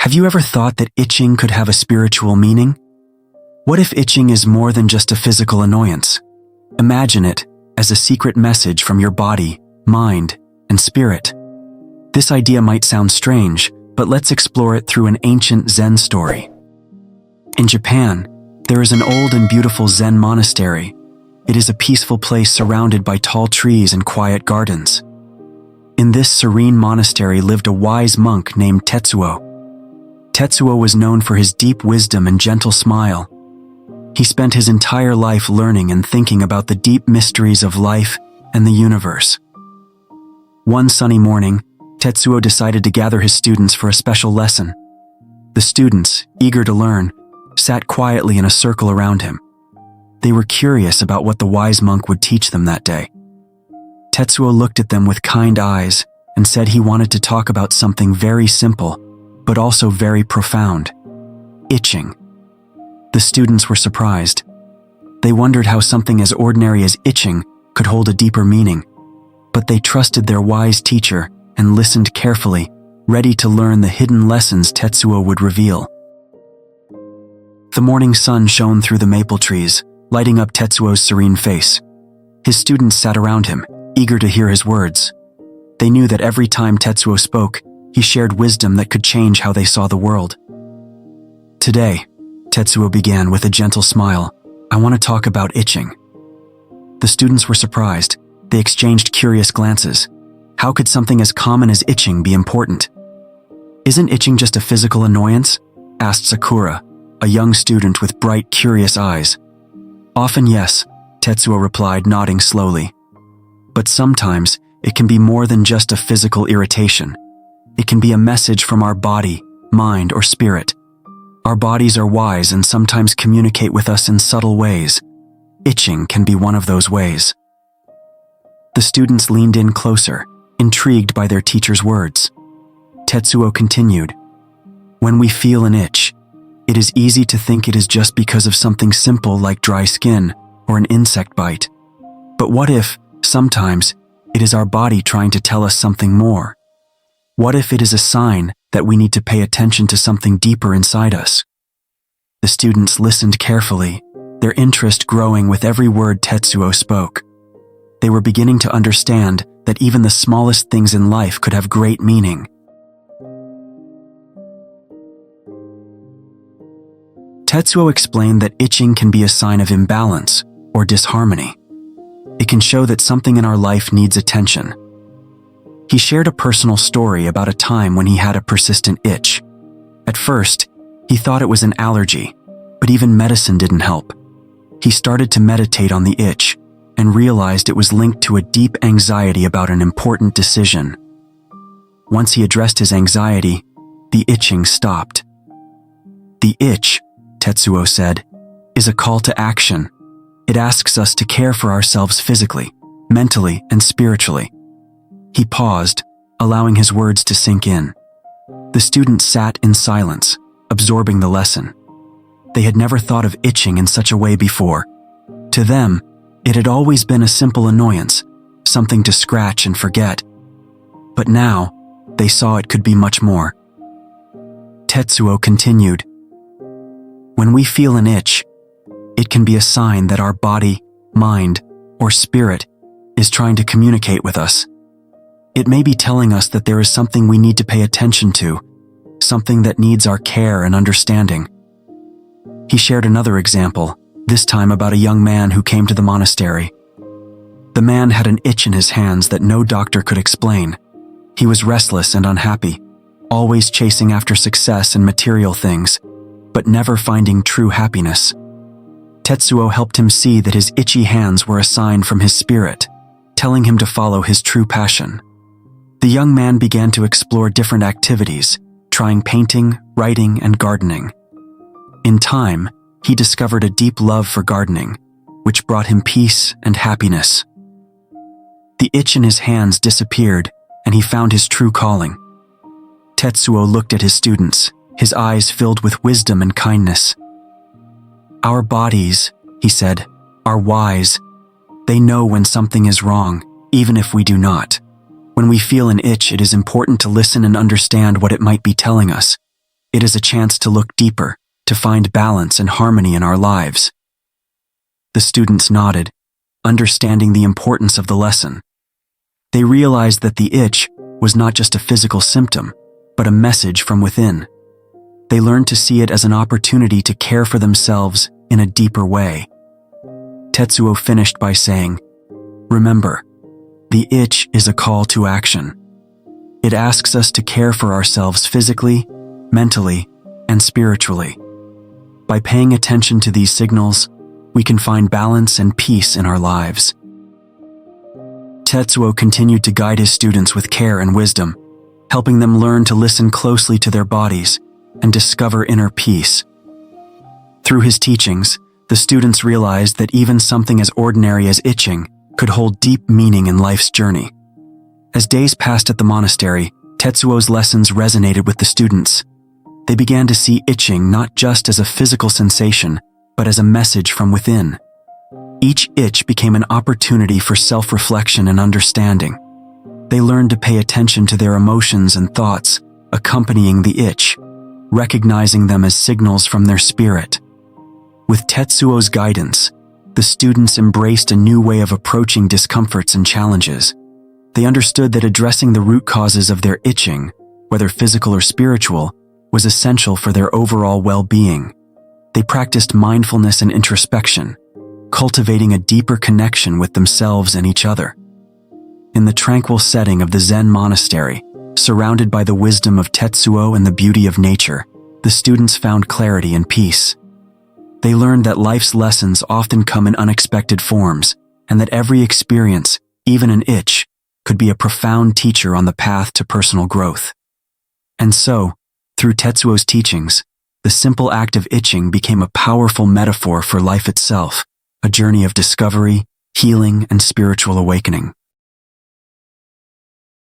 Have you ever thought that itching could have a spiritual meaning? What if itching is more than just a physical annoyance? Imagine it as a secret message from your body, mind, and spirit. This idea might sound strange, but let's explore it through an ancient Zen story. In Japan, there is an old and beautiful Zen monastery. It is a peaceful place surrounded by tall trees and quiet gardens. In this serene monastery lived a wise monk named Tetsuo. Tetsuo was known for his deep wisdom and gentle smile. He spent his entire life learning and thinking about the deep mysteries of life and the universe. One sunny morning, Tetsuo decided to gather his students for a special lesson. The students, eager to learn, sat quietly in a circle around him. They were curious about what the wise monk would teach them that day. Tetsuo looked at them with kind eyes and said he wanted to talk about something very simple, but also very profound: itching. The students were surprised. They wondered how something as ordinary as itching could hold a deeper meaning, but they trusted their wise teacher and listened carefully, ready to learn the hidden lessons Tetsuo would reveal. The morning sun shone through the maple trees, lighting up Tetsuo's serene face. His students sat around him, eager to hear his words. They knew that every time Tetsuo spoke, he shared wisdom that could change how they saw the world. Today, Tetsuo began with a gentle smile, "I want to talk about itching." The students were surprised. They exchanged curious glances. How could something as common as itching be important? "Isn't itching just a physical annoyance?" asked Sakura, a young student with bright, curious eyes. "Often yes," Tetsuo replied, nodding slowly. "But sometimes it can be more than just a physical irritation. It can be a message from our body, mind, or spirit. Our bodies are wise and sometimes communicate with us in subtle ways. Itching can be one of those ways." The students leaned in closer, intrigued by their teacher's words. Tetsuo continued, "When we feel an itch, it is easy to think it is just because of something simple like dry skin or an insect bite. But what if, sometimes, it is our body trying to tell us something more? What if it is a sign that we need to pay attention to something deeper inside us?" The students listened carefully, their interest growing with every word Tetsuo spoke. They were beginning to understand that even the smallest things in life could have great meaning. Tetsuo explained that itching can be a sign of imbalance or disharmony. It can show that something in our life needs attention. He shared a personal story about a time when he had a persistent itch. At first, he thought it was an allergy, but even medicine didn't help. He started to meditate on the itch and realized it was linked to a deep anxiety about an important decision. Once he addressed his anxiety, the itching stopped. "The itch," Tetsuo said, "is a call to action. It asks us to care for ourselves physically, mentally, and spiritually." He paused, allowing his words to sink in. The students sat in silence, absorbing the lesson. They had never thought of itching in such a way before. To them, it had always been a simple annoyance, something to scratch and forget. But now, they saw it could be much more. Tetsuo continued, "When we feel an itch, it can be a sign that our body, mind, or spirit is trying to communicate with us. It may be telling us that there is something we need to pay attention to, something that needs our care and understanding." He shared another example, this time about a young man who came to the monastery. The man had an itch in his hands that no doctor could explain. He was restless and unhappy, always chasing after success and material things, but never finding true happiness. Tetsuo helped him see that his itchy hands were a sign from his spirit, telling him to follow his true passion. The young man began to explore different activities, trying painting, writing, and gardening. In time, he discovered a deep love for gardening, which brought him peace and happiness. The itch in his hands disappeared, and he found his true calling. Tetsuo looked at his students, his eyes filled with wisdom and kindness. "Our bodies," he said, "are wise. They know when something is wrong, even if we do not. When we feel an itch, it is important to listen and understand what it might be telling us. It is a chance to look deeper, to find balance and harmony in our lives. The students nodded, understanding the importance of the lesson. They realized that the itch was not just a physical symptom, but a message from within. They learned to see it as an opportunity to care for themselves in a deeper way. Tetsuo finished by saying, "Remember, the itch is a call to action. It asks us to care for ourselves physically, mentally, and spiritually. By paying attention to these signals, we can find balance and peace in our lives." Tetsuo continued to guide his students with care and wisdom, helping them learn to listen closely to their bodies and discover inner peace. Through his teachings, the students realized that even something as ordinary as itching could hold deep meaning in life's journey. As days passed at the monastery, Tetsuo's lessons resonated with the students. They began to see itching not just as a physical sensation, but as a message from within. Each itch became an opportunity for self-reflection and understanding. They learned to pay attention to their emotions and thoughts, accompanying the itch, recognizing them as signals from their spirit. With Tetsuo's guidance, the students embraced a new way of approaching discomforts and challenges. They understood that addressing the root causes of their itching, whether physical or spiritual, was essential for their overall well-being. They practiced mindfulness and introspection, cultivating a deeper connection with themselves and each other. In the tranquil setting of the Zen monastery, surrounded by the wisdom of Tetsuo and the beauty of nature, the students found clarity and peace. They learned that life's lessons often come in unexpected forms, and that every experience, even an itch, could be a profound teacher on the path to personal growth. And so, through Tetsuo's teachings, the simple act of itching became a powerful metaphor for life itself, a journey of discovery, healing, and spiritual awakening.